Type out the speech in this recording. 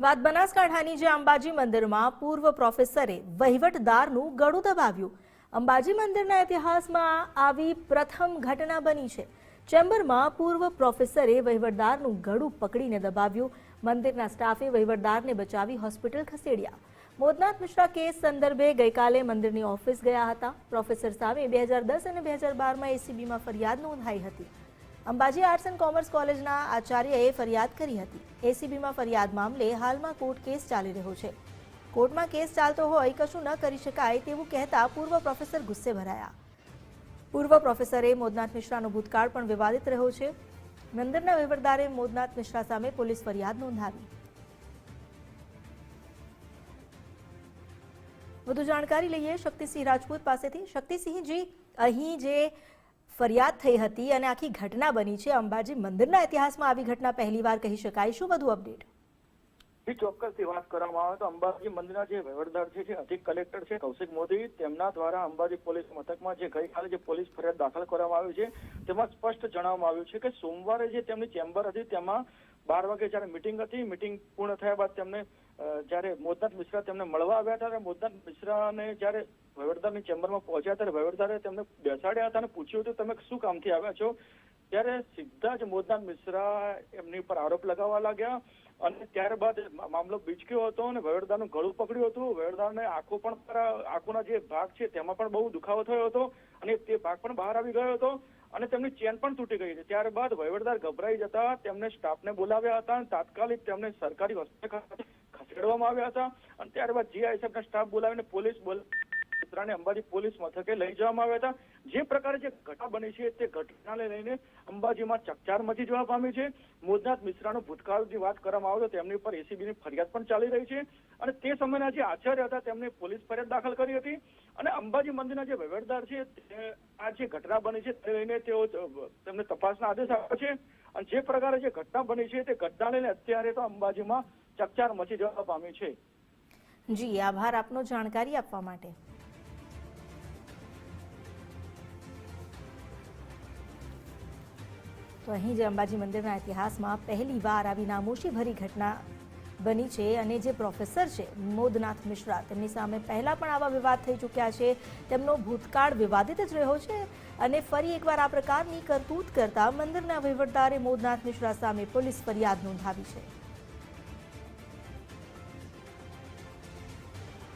વાત બનાસકાંઠાની જે અંબાજી મંદિરમાં પૂર્વ પ્રોફેસરે વહીવટદારનું ગળું દબાવ્યું। અંબાજી મંદિરના ઇતિહાસમાં આવી પ્રથમ ઘટના બની છે। ચેમ્બરમાં પૂર્વ પ્રોફેસરે વહીવટદારનું ગળું પકડીને દબાવ્યું। મંદિરના સ્ટાફે વહીવટદારને બચાવી હોસ્પિટલ ખસેડ્યા। મોદનાથ મિશ્રા કેસ સંદર્ભે ગઈકાલે મંદિરની ઓફિસ ગયા હતા। પ્રોફેસર સામે 2010 અને 2012માં એસીબીમાં ફરિયાદ નોંધાઈ હતી। અંબાજી આર્ટ્સ એન્ડ કોમર્સ કોલેજના આચાર્યએ ફરિયાદ કરી હતી। એસીબીમાં ફરિયાદ મામલે હાલમાં કોર્ટ કેસ ચાલી રહ્યો છે। કોર્ટમાં કેસ ચાલતો હોય કશું ન કરી શકાય તેવું કહેતા પૂર્વ પ્રોફેસર ગુસ્સે ભરાયા। પૂર્વ પ્રોફેસરે મોદનાથ મિશ્રાનો ભૂતકાળ પણ વિવાદિત રહ્યો છે। મંદિરના વહીવટદારે મોદનાથ મિશ્રા સામે પોલીસ ફરિયાદ નોંધાવી। વધુ જાણકારી લઈએ શક્તિસિંહ રાજપૂત પાસેથી। શક્તિસિંહજી, અહીં જે ફરિયાદ થઈ હતી અને આખી ઘટના બની છે, અંબાજી મંદિરના ઇતિહાસમાં આવી ઘટના પહેલીવાર કહી શકાય, શું વધુ અપડેટ? ચોક્કસથી વાત કરવામાં આવે તો અંબાજી મંદિરના જે વહીવટદાર છે, અધિક કલેક્ટર છે કૌશિક મોદી, તેમના દ્વારા અંબાજી પોલીસ મથકમાં જે ગઈકાલે જે પોલીસ ફરિયાદ દાખલ કરવામાં આવી છે તેમાં સ્પષ્ટ જણાવવામાં આવ્યું છે કે સોમવારે જે તેમની ચેમ્બર હતી તેમાં 12 વાગે જયારે મીટિંગ હતી, મીટિંગ પૂર્ણ થયા બાદ તેમને જયારે મોદનાથ મિશ્રા તેમને મળવા આવ્યા હતા અને મોદનાથ મિશ્રાને જયારે વહીવટદારની ચેમ્બરમાં પહોંચ્યા ત્યારે વહીવટદારે તેમને બેસાડ્યા હતા અને પૂછ્યું હતું તમે શું કામથી આવ્યા છો। ત્યારે સીધા જ મોદનાથ મિશ્રા એમની પર આરોપ લગાવવા લાગ્યા અને ત્યારબાદ મામલો બીચક્યો હતો અને વહીવટદારનું ગળું પકડ્યું હતું। વહીવટદારને આંખોના જે ભાગ છે તેમાં પણ બહુ દુખાવો થયો હતો અને તે ભાગ પણ બહાર આવી ગયો હતો અને તેમની ચેન પણ તૂટી ગઈ હતી। ત્યારબાદ વહીવટદાર ગભરાઈ જતા તેમને સ્ટાફને બોલાવ્યા હતા અને તાત્કાલિક તેમને સરકારી હોસ્પિટલ ખસેડવામાં આવ્યા હતા અને ત્યારબાદ જીઆઈએસએફના સ્ટાફ બોલાવીને પોલીસ મિશ્રાને અંબાજી પોલીસ મથકે લઈ જવામાં આવ્યા હતા। જે પ્રકારે જે ઘટના બની છે તે ઘટનાને લઈને અંબાજીમાં ચકચાર મચી જવા પામી છે। મોદનાથ મિશ્રાનો ભૂતકાળની વાત કરવામાં આવે તો તેમની પર એસીબીની ફરિયાદ પણ ચાલી રહી છે અને તે સમયના જે આચાર્ય હતા તેમને પોલીસ ફરિયાદ દાખલ કરી હતી અને અંબાજી મંદિરના જે વહીવટદાર છે આ જે ઘટના બની છે તે લઈને તેઓ તેમને તપાસના આદેશ આપ્યો છે અને જે પ્રકારે જે ઘટના બની છે તે ઘટના લઈને અત્યારે તો અંબાજીમાં ચકચાર મચી જવા પામી છે। જી, આભાર આપનો જાણકારી આપવા માટે। તો અહીં જે અંબાજી મંદિરના ઇતિહાસમાં પહેલીવાર આવી નામોશી ભરી ઘટના બની છે અને જે પ્રોફેસર છે મોદનાથ મિશ્રા, તેમની સામે પહેલા પણ આવા વિવાદ થઈ ચૂક્યા છે। તેમનો ભૂતકાળ વિવાદિત જ રહ્યો છે અને ફરી એકવાર આ પ્રકારની કરતૂત કરતા મંદિરના વહીવટદારે મોદનાથ મિશ્રા સામે પોલીસ ફરિયાદ નોંધાવી છે।